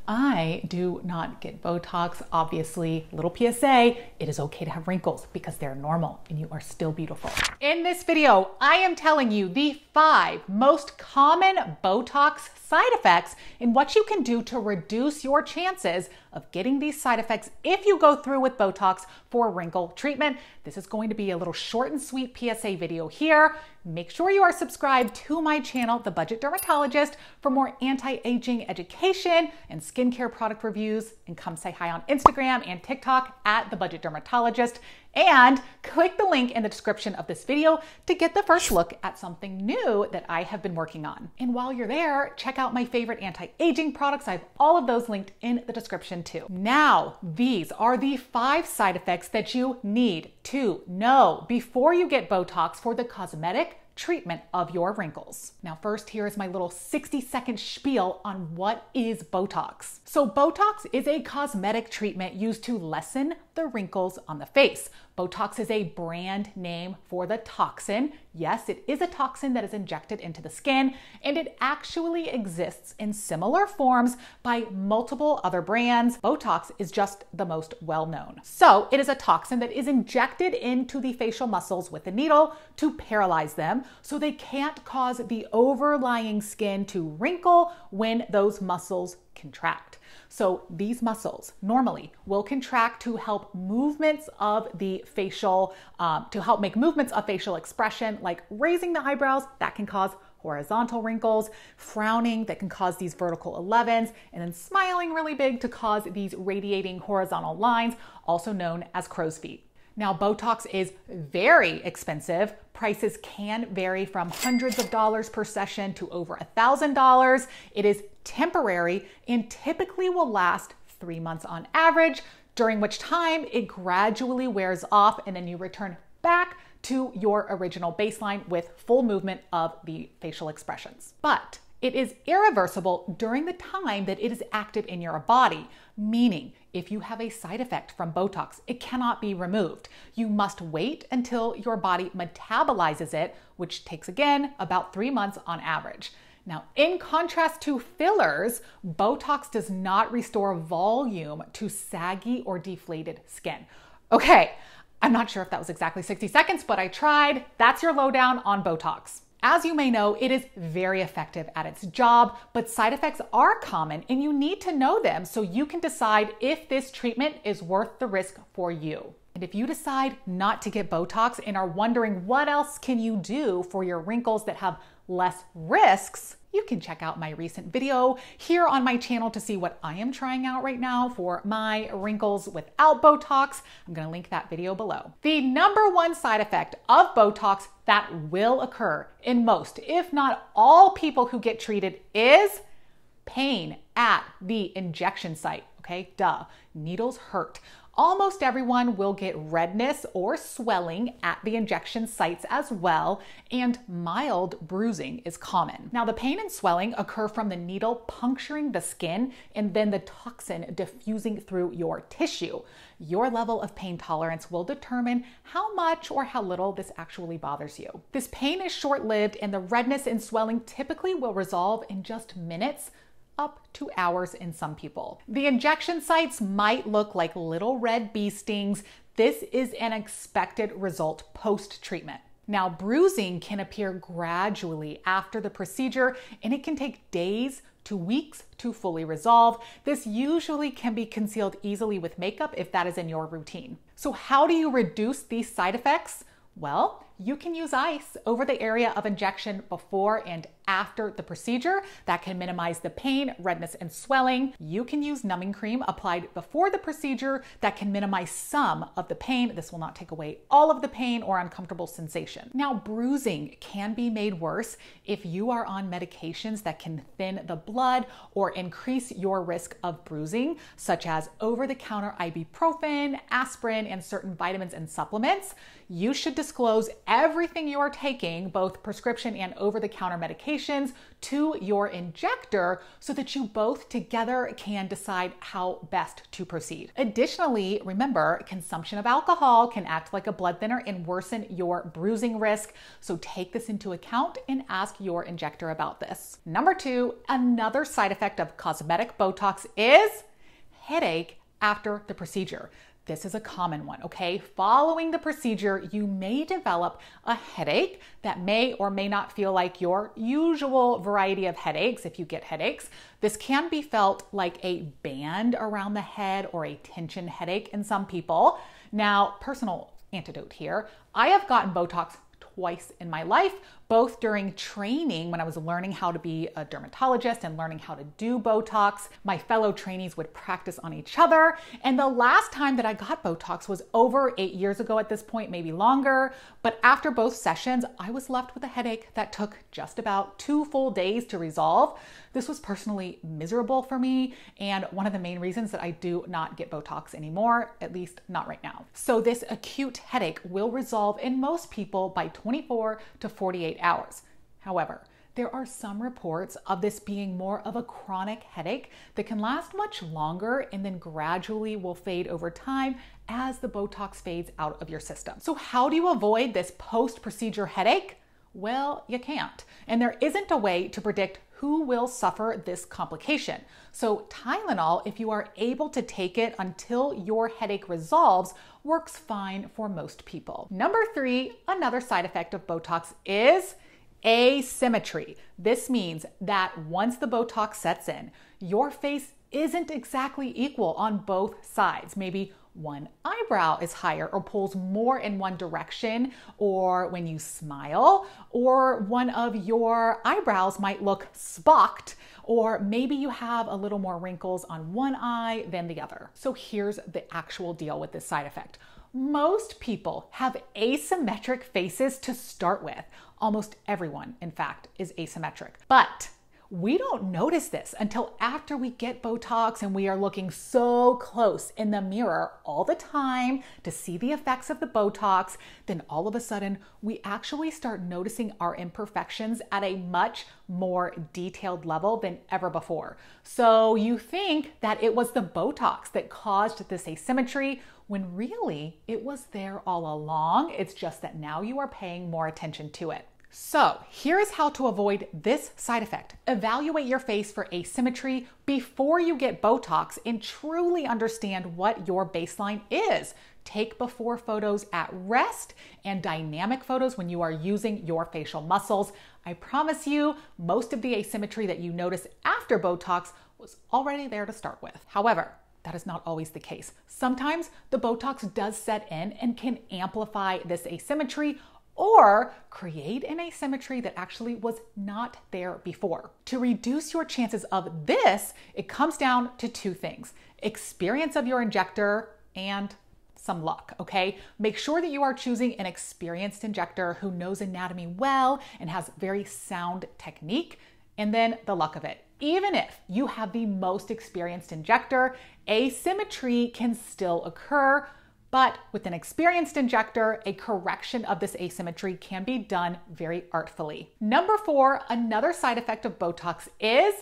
I do not get Botox. Obviously, little PSA, it is okay to have wrinkles because they're normal and you are still beautiful. In this video, I am telling you the 5 most common Botox side effects and what you can do to reduce your chances of getting these side effects if you go through with Botox for wrinkle treatment. This is going to be a little short and sweet PSA video here. Make sure you are subscribed to my channel, The Budget Dermatologist, for more anti-aging education and skincare product reviews. And come say hi on Instagram and TikTok at The Budget Dermatologist. And click the link in the description of this video to get the first look at something new that I have been working on. And while you're there, check out my favorite anti-aging products. I have all of those linked in the description too. Now, these are the 5 side effects that you need to know before you get Botox for the cosmetic treatment of your wrinkles. Now, first, here is my little 60-second spiel on what is Botox. So Botox is a cosmetic treatment used to lessen the wrinkles on the face. Botox is a brand name for the toxin. Yes, it is a toxin that is injected into the skin, and it actually exists in similar forms by multiple other brands. Botox is just the most well-known. So it is a toxin that is injected into the facial muscles with a needle to paralyze them so they can't cause the overlying skin to wrinkle when those muscles contract. So these muscles normally will contract to help movements of the facial, to help make movements of facial expression, like raising the eyebrows, that can cause horizontal wrinkles, frowning that can cause these vertical 11s, and then smiling really big to cause these radiating horizontal lines, also known as crow's feet. Now, Botox is very expensive. Prices can vary from hundreds of dollars per session to over $1,000. It is temporary and typically will last 3 months on average, during which time it gradually wears off and then you return back to your original baseline with full movement of the facial expressions. But it is irreversible during the time that it is active in your body, meaning if you have a side effect from Botox, it cannot be removed. You must wait until your body metabolizes it, which takes, again, about 3 months on average. Now, in contrast to fillers, Botox does not restore volume to saggy or deflated skin. Okay, I'm not sure if that was exactly 60 seconds, but I tried. That's your lowdown on Botox. As you may know, it is very effective at its job, but side effects are common and you need to know them so you can decide if this treatment is worth the risk for you. And if you decide not to get Botox and are wondering what else can you do for your wrinkles that have less risks, you can check out my recent video here on my channel to see what I am trying out right now for my wrinkles without Botox. I'm going to link that video below. The number 1 side effect of Botox that will occur in most, if not all people who get treated is pain at the injection site. Okay, duh. Needles hurt. Almost everyone will get redness or swelling at the injection sites as well, and mild bruising is common. Now, the pain and swelling occur from the needle puncturing the skin and then the toxin diffusing through your tissue. Your level of pain tolerance will determine how much or how little this actually bothers you. This pain is short-lived and the redness and swelling typically will resolve in just minutes, up to hours in some people. The injection sites might look like little red bee stings. This is an expected result post-treatment. Now, bruising can appear gradually after the procedure and it can take days to weeks to fully resolve. This usually can be concealed easily with makeup if that is in your routine. So how do you reduce these side effects? Well, you can use ice over the area of injection before and after the procedure. That can minimize the pain, redness, and swelling. You can use numbing cream applied before the procedure that can minimize some of the pain. This will not take away all of the pain or uncomfortable sensation. Now, bruising can be made worse if you are on medications that can thin the blood or increase your risk of bruising, such as over-the-counter ibuprofen, aspirin, and certain vitamins and supplements. You should disclose everything you are taking, both prescription and over-the-counter medications, to your injector so that you both together can decide how best to proceed. Additionally, remember, consumption of alcohol can act like a blood thinner and worsen your bruising risk. So take this into account and ask your injector about this. Number 2, another side effect of cosmetic Botox is headache after the procedure. This is a common one, okay? Following the procedure, you may develop a headache that may or may not feel like your usual variety of headaches if you get headaches. This can be felt like a band around the head or a tension headache in some people. Now, personal antidote here. I have gotten Botox twice in my life, both during training when I was learning how to be a dermatologist and learning how to do Botox. My fellow trainees would practice on each other. And the last time that I got Botox was over 8 years ago at this point, maybe longer. But after both sessions, I was left with a headache that took just about 2 full days to resolve. This was personally miserable for me and one of the main reasons that I do not get Botox anymore, at least not right now. So this acute headache will resolve in most people by 24 to 48 hours. However, there are some reports of this being more of a chronic headache that can last much longer and then gradually will fade over time as the Botox fades out of your system. So how do you avoid this post-procedure headache? Well, you can't. And there isn't a way to predict who will suffer this complication. So Tylenol, if you are able to take it until your headache resolves, works fine for most people. Number 3, another side effect of Botox is asymmetry. This means that once the Botox sets in, your face isn't exactly equal on both sides. Maybe one eyebrow is higher or pulls more in one direction, or when you smile, or one of your eyebrows might look spocked, or maybe you have a little more wrinkles on one eye than the other. So here's the actual deal with this side effect. Most people have asymmetric faces to start with. Almost everyone, in fact, is asymmetric. But we don't notice this until after we get Botox and we are looking so close in the mirror all the time to see the effects of the Botox. Then all of a sudden, we actually start noticing our imperfections at a much more detailed level than ever before. So you think that it was the Botox that caused this asymmetry, when really it was there all along. It's just that now you are paying more attention to it. So here's how to avoid this side effect. Evaluate your face for asymmetry before you get Botox and truly understand what your baseline is. Take before photos at rest and dynamic photos when you are using your facial muscles. I promise you, most of the asymmetry that you notice after Botox was already there to start with. However, that is not always the case. Sometimes the Botox does set in and can amplify this asymmetry or create an asymmetry that actually was not there before. To reduce your chances of this, it comes down to 2 things: experience of your injector and some luck, okay? Make sure that you are choosing an experienced injector who knows anatomy well and has very sound technique, and then the luck of it. Even if you have the most experienced injector, asymmetry can still occur. But with an experienced injector, a correction of this asymmetry can be done very artfully. Number 4, another side effect of Botox is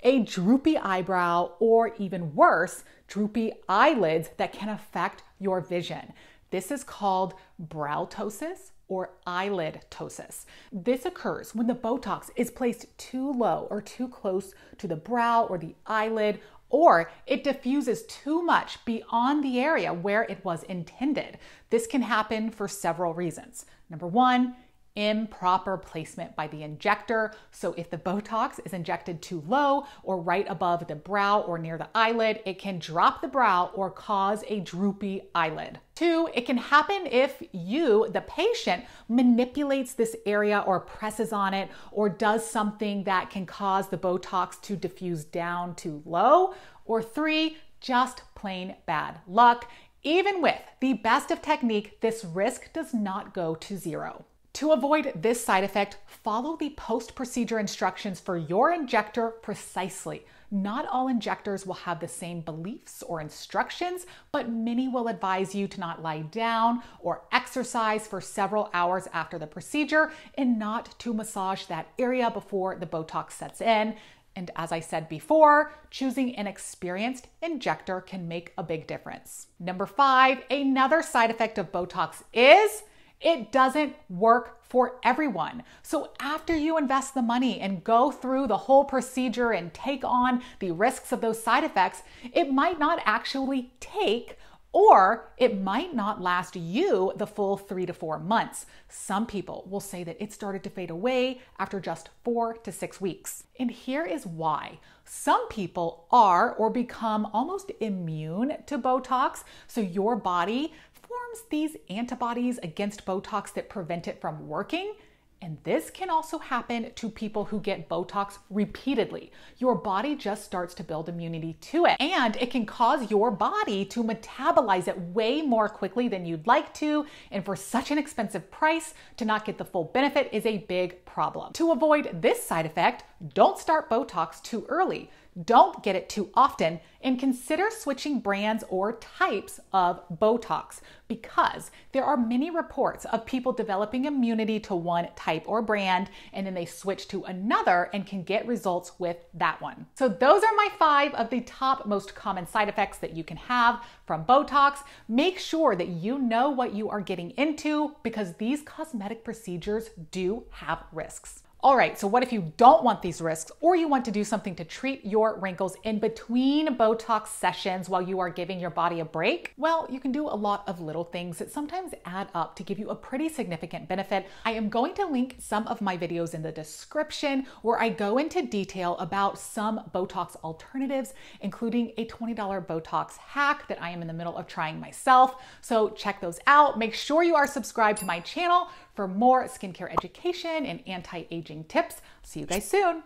a droopy eyebrow, or even worse, droopy eyelids that can affect your vision. This is called brow ptosis or eyelid ptosis. This occurs when the Botox is placed too low or too close to the brow or the eyelid, or it diffuses too much beyond the area where it was intended. This can happen for several reasons. Number 1, improper placement by the injector. So if the Botox is injected too low or right above the brow or near the eyelid, it can drop the brow or cause a droopy eyelid. 2, it can happen if you, the patient, manipulates this area or presses on it or does something that can cause the Botox to diffuse down too low. Or 3, just plain bad luck. Even with the best of technique, this risk does not go to 0. To avoid this side effect, follow the post-procedure instructions for your injector precisely. Not all injectors will have the same beliefs or instructions, but many will advise you to not lie down or exercise for several hours after the procedure and not to massage that area before the Botox sets in. And as I said before, choosing an experienced injector can make a big difference. Number 5, another side effect of Botox is it doesn't work for everyone. So after you invest the money and go through the whole procedure and take on the risks of those side effects, it might not actually take, or it might not last you the full 3 to 4 months. Some people will say that it started to fade away after just 4 to 6 weeks. And here is why. Some people are or become almost immune to Botox, so your body forms these antibodies against Botox that prevent it from working. And this can also happen to people who get Botox repeatedly. Your body just starts to build immunity to it, and it can cause your body to metabolize it way more quickly than you'd like to. And for such an expensive price, to not get the full benefit is a big problem. To avoid this side effect, don't start Botox too early. Don't get it too often, and consider switching brands or types of Botox, because there are many reports of people developing immunity to one type or brand and then they switch to another and can get results with that one. So those are my 5 of the top most common side effects that you can have from Botox. Make sure that you know what you are getting into, because these cosmetic procedures do have risks. All right, so what if you don't want these risks, or you want to do something to treat your wrinkles in between Botox sessions while you are giving your body a break? Well, you can do a lot of little things that sometimes add up to give you a pretty significant benefit. I am going to link some of my videos in the description where I go into detail about some Botox alternatives, including a $20 Botox hack that I am in the middle of trying myself. So check those out. Make sure you are subscribed to my channel for more skincare education and anti-aging tips. See you guys soon.